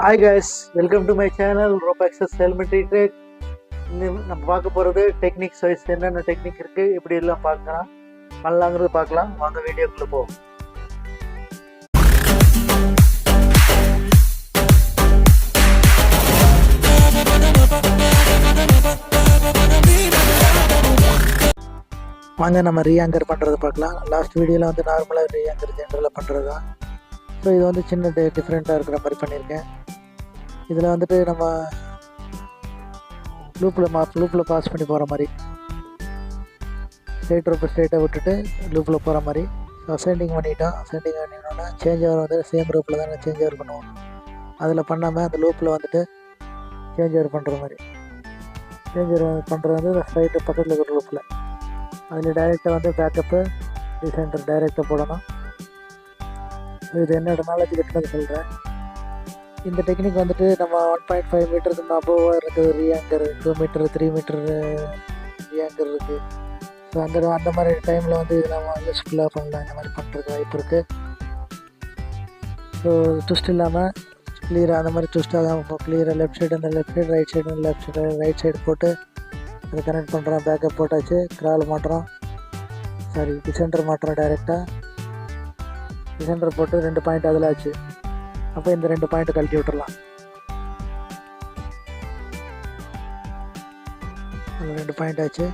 Hi guys, welcome to my channel ரோபாக்ஸஸ் ஹெல்மெட்ரி ட்ரேட். நம்ம பார்க்க போகிறது டெக்னிக்ஸ் வைஸ் என்னென்ன டெக்னிக் இருக்குது, இப்படி எல்லாம் பார்க்கலாம் பண்ணலாங்கிறது பார்க்கலாம். வாங்க வீடியோக்குள்ளே போவோம். வாங்க நம்ம ரீஆங்கர் பண்ணுறது பார்க்கலாம். லாஸ்ட் வீடியோவில் வந்து நார்மலாக ரீஆங்கர் ஜென்ரலாக பண்ணுறது தான். ஸோ இது வந்து சின்ன டிஃப்ரெண்ட்டாக இருக்கிற மாதிரி பண்ணியிருக்கேன். இதில் வந்துட்டு நம்ம லூப்பில் பாஸ் பண்ணி போகிற மாதிரி ஸ்ட்ரெயிட்டாக விட்டுட்டு லூப்பில் போகிற மாதிரி. ஸோ அசெண்டிங் பண்ணிட்டோன்னா சேஞ்ச் ஓவர் வந்து சேம் ரூப்பில் தான் சேஞ்ச் ஓவர் பண்ணுவோம். அதில் பண்ணாமல் அந்த லூப்பில் வந்துட்டு சேஞ்ச் ஓவர் பண்ணுற மாதிரி. சேஞ்ச் ஓவர் பண்ணுறது வந்து ஸ்ட்ரைட்டு பக்கத்தில் இருக்கிற லூப்பில் அதில் டைரெக்டாக வந்து பேக்கப்பு டிசென்டர் டைரெக்டாக போடணும். இது என்னோட நாலேஜ் கட்டினது சொல்கிறேன். இந்த டெக்னிக் வந்துட்டு நம்ம 1.5 மீட்டருக்கு அபோவாக இருக்குது ரீஆங்கர், 2 மீட்டர் 3 மீட்டர் ரீஆங்கர் இருக்குது. ஸோ அந்த மாதிரி டைமில் வந்து இது நம்ம யூஸ்ஃபுல்லாக பண்ணலாம். இந்த மாதிரி பண்ணுறதுக்கு வாய்ப்பு இருக்குது. ஸோ ட்விஸ்ட் இல்லாமல் கிளியராக அந்த மாதிரி ட்விஸ்ட் ஆகாமல் கிளியராக லெஃப்ட் சைடு அந்த left side, right side right side போட்டு அதை கனெக்ட் பண்ணுறோம். பேக்கப் போட்டாச்சு. கிரால் மாட்டுறோம், டிசென்டர் மாட்டுறோம். டைரெக்டாக டிசென்டர் போட்டு 2 பாயிண்ட் அதில் ஆச்சு. அப்போ இந்த 2 பாயிண்ட் கழட்டி விட்டுடலாம். அந்த 2 பாயிண்ட் ஆச்சு.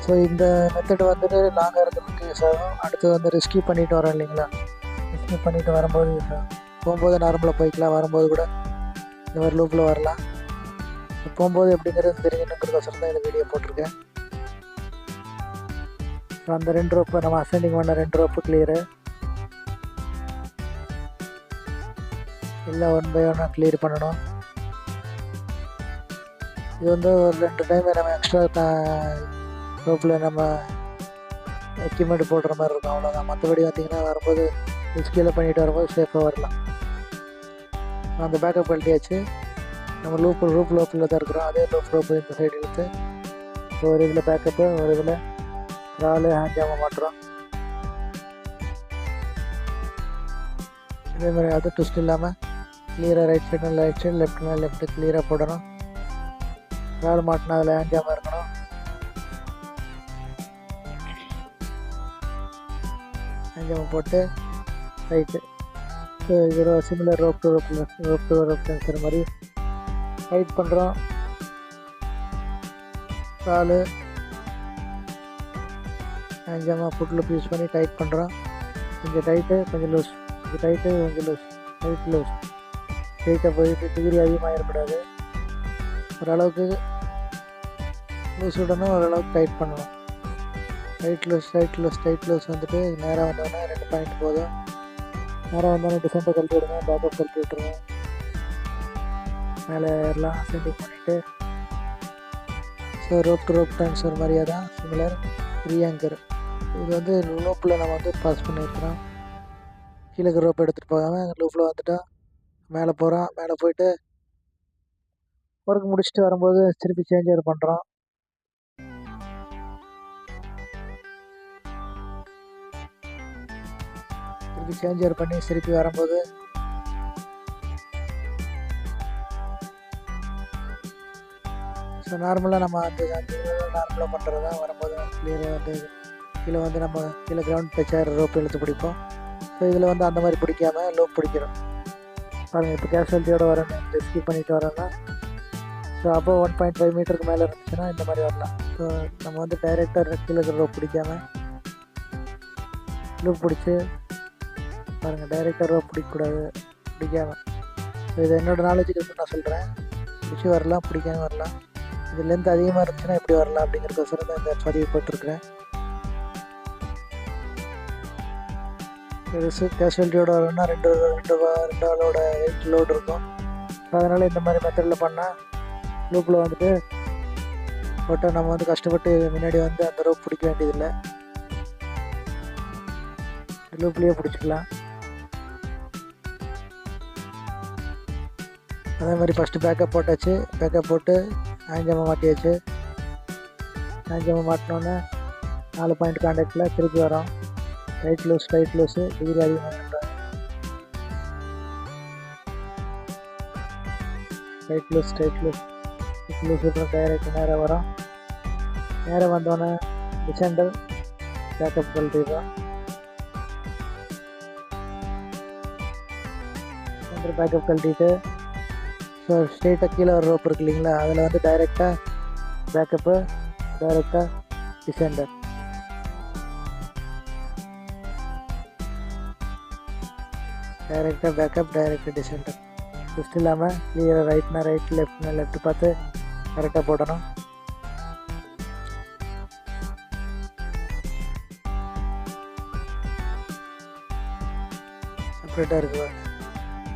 ஸோ இந்த மெத்தட் வந்துட்டு லாங்காக இருக்கிறதுக்கு யூஸ் ஆகும். அடுத்து வந்து ரிஸ்கி பண்ணிட்டு வரோம் இல்லைங்களா, ரிஸ்கி பண்ணிட்டு வரும்போது யூஸ் ஆகும். போகும்போது நார்மலாக போய்க்கலாம், வரும்போது கூட இந்த மாதிரி லூப்பில் வரலாம். போகும்போது எப்படிங்கிறது தெரியணுங்கிறதுக்கோசரம் தான் இந்த வீடியோ போட்டிருக்கேன். ஸோ அந்த 2 ரோப்பு நம்ம அசெண்டிங் பண்ண 2 ரோப்பு கிளியரு இல்லை 1 by 1 கிளியர் பண்ணணும். இது வந்து ஒரு 2 டைம் நம்ம எக்ஸ்ட்ரா ரோப்பில் நம்ம எக்யூப்மெண்ட் போடுற மாதிரி இருக்கும், அவ்வளோதான். மற்றபடி பார்த்திங்கன்னா வரும்போது ரிஸ்கியில் பண்ணிட்டு வரும்போது சேஃபாக வரலாம். அந்த பேக்கப் கழட்டியாச்சு. நம்ம ரூப் லோப்பில் தான் இருக்கிறோம். அதே ரோப்பு இந்த சைடு இழுத்து ஒரு இதில் பேக்கப்பு, ஒரு இதில் ராலு ஹேண்ட் ஜாமை மாட்டுறோம். இதே மாதிரி அது ட்விஸ்ட் இல்லாமல் கிளியராக ரைட் சைடு லெஃப்ட் கிளியராக போடணும். ரால் மாட்டினா அதில் ஹேண்ட் ஜாமாக இருக்கணும். ஹேண்ட் ஜாமை போட்டு ரைட்டு. ஸோ இது similar rope to rope sensor மாதிரி டைட் பண்ணுறோம். காலு ஹேண்ட்ஜாமாக புட்டில் யூஸ் பண்ணி டைட் பண்ணுறோம். கொஞ்சம் டைட்டு கொஞ்சம் லூஸ், கொஞ்சம் டைட்டு கொஞ்சம் லூஸ், டைட் லூஸ். ஸ்ட்ரெயிட்டாக போயிட்டு டிகிரி அதிகமாகிடக்கூடாது. ஓரளவுக்கு லூஸ் விடணும், ஓரளவுக்கு டைட் பண்ணணும். டைட் லூஸ் வந்துட்டு நேராக வந்தோடனே 2 பாயிண்ட் போதும். நேராக வந்தோடனே டிசென்டர் கழட்டி விடுங்க, பேக்கப் கழட்டி விட்டுருங்க. மேலே எல்லாம் அசெண்டிங் பண்ணிவிட்டு so rope to rope transfer மாதிரியே தான் சிமிலர் ரீஆங்கர். இது வந்து லூப்பில் நம்ம வந்து பாஸ் பண்ணியிருக்கிறோம். கீழே ரோப் எடுத்துகிட்டு போகாமல் லூப்பில் வந்துட்டோம். மேலே போகிறோம். மேலே போயிட்டு ஒர்க் முடிச்சுட்டு வரும்போது திருப்பி சேஞ்ச் ஓவர் பண்ணுறோம். திருப்பி சேஞ்ச் ஓவர் பண்ணி திருப்பி வரும்போது ஸோ நார்மலாக நம்ம அந்த நார்மலாக பண்ணுறது தான். வரும்போது கிளியராக வந்து கீழே வந்து நம்ம கீழே கிரவுண்ட் டச்சர் ரோப் இழுத்து பிடிப்போம். ஸோ இதில் வந்து அந்த மாதிரி பிடிக்காமல் லூப் பிடிக்கிறோம் பாருங்கள். இப்போ கேஷுவலிட்டியோடு வரணும், ரிஸ்கி பண்ணிட்டு வரோன்னா ஸோ அப்போ 1.5 மீட்டருக்கு மேலே இருந்துச்சுன்னா இந்த மாதிரி வரலாம். ஸோ நம்ம வந்து டைரெக்டாக கீழே இருக்கிற ரோப் பிடிக்காமல் லூப் பிடிச்சி பாருங்கள். டைரெக்டாக ரோப் பிடிக்காமல். ஸோ இது என்னோடய நாலேஜுக்கு நான் சொல்கிறேன். பிடிச்சி வரலாம், பிடிக்காமல் வரலாம். இது லென்த் அதிகமாக இருந்துச்சுன்னா எப்படி வரலாம் அப்படிங்கிறதுக்கோசரம் தான் இந்த பதிவு போட்டிருக்கிறேன். கேஷுவலிட்டியோட வரணும்னா 2 ஆளோட வெயிட் லோடு இருக்கும். ஸோ அதனால் இந்த மாதிரி மெத்தடில் பண்ணால் லூப்பில் வந்துட்டு போட்டால் நம்ம வந்து கஷ்டப்பட்டு முன்னாடி வந்து அந்த ரோப் பிடிக்க வேண்டியதில்லை, லூப்லேயே பிடிச்சிக்கலாம். அதே மாதிரி ஃபஸ்ட்டு பேக்கப் போட்டாச்சு. பேக்கப் போட்டு ஹேண்ட் மாட்டியாச்சு. ஹேண்ட் மாட்டினோன்னே 4 பாயிண்ட் கான்டாக்டில் திருப்பி வரோம். டைட் லூஸு டிகிரி அதிகமாக ஸ்ட்ரைட் லூஸ் அப்புறம் டைரக்ட் நேராக வரும். நேராக வந்தோடனே டிசெண்டர் பேக்கப் கழட்டிடுறோம். டிசெண்டர் பேக்கப் கழட்டிட்டு ஸோ ஸ்ட்ரெயிட்டாக கீழே வர ரோப் இருக்கு இல்லைங்களா, அதில் வந்து டைரெக்டாக பேக்கப்பு, டைரெக்டாக டிசெண்டர். டைரெக்டாக பேக்கப், டைரெக்டாக டிசெண்டர். ட்விஸ்ட் இல்லாமல் கிளியராக ரைட்னா ரைட், லெஃப்ட்னா லெஃப்ட் பார்த்து கரெக்டாக போடணும். செப்பரேட்டாக இருக்கு.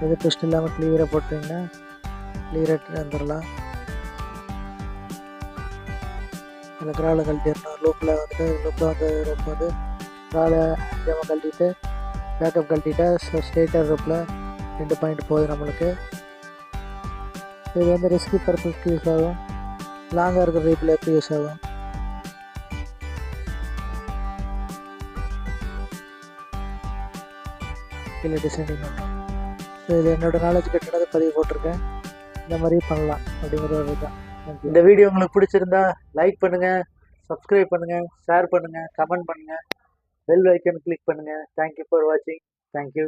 எது ட்விஸ்ட் இல்லாமல் கிளியராக போட்டிங்கன்னா கிளியராக வந்துடலாம். அதில் கிராவில் கழட்டிடணும். லூப்பில் வந்து ரோப் வந்து கிராவில் அஞ்சாமல் கழட்டிட்டு பேக்கப் கழட்டிட்டா ஸ்ட்ரெயிட்டாக ரோப்பில் 2 பாயிண்ட் போகுது நம்மளுக்கு. இது வந்து ரெஸ்கியூ பர்பஸ்க்கு யூஸ் ஆகும். லாங்காக இருக்கிற ரீப்பில் எப்படி யூஸ் ஆகும். கீழே டிசைனிங் பண்ணுறோம். ஸோ இது என்னோடய நாலேஜ் கட்டினதை பதிவு போட்டிருக்கேன். இந்த மாதிரி பண்ணலாம் அப்படிங்கிறது தான். இந்த வீடியோ உங்களுக்கு பிடிச்சிருந்தா லைக் பண்ணுங்கள், சப்ஸ்கிரைப் பண்ணுங்கள், ஷேர் பண்ணுங்கள், கமெண்ட் பண்ணுங்கள், பெல் ஐக்கன் கிளிக் பண்ணுங்கள். தேங்க்யூ ஃபார் வாட்சிங். தேங்க்யூ.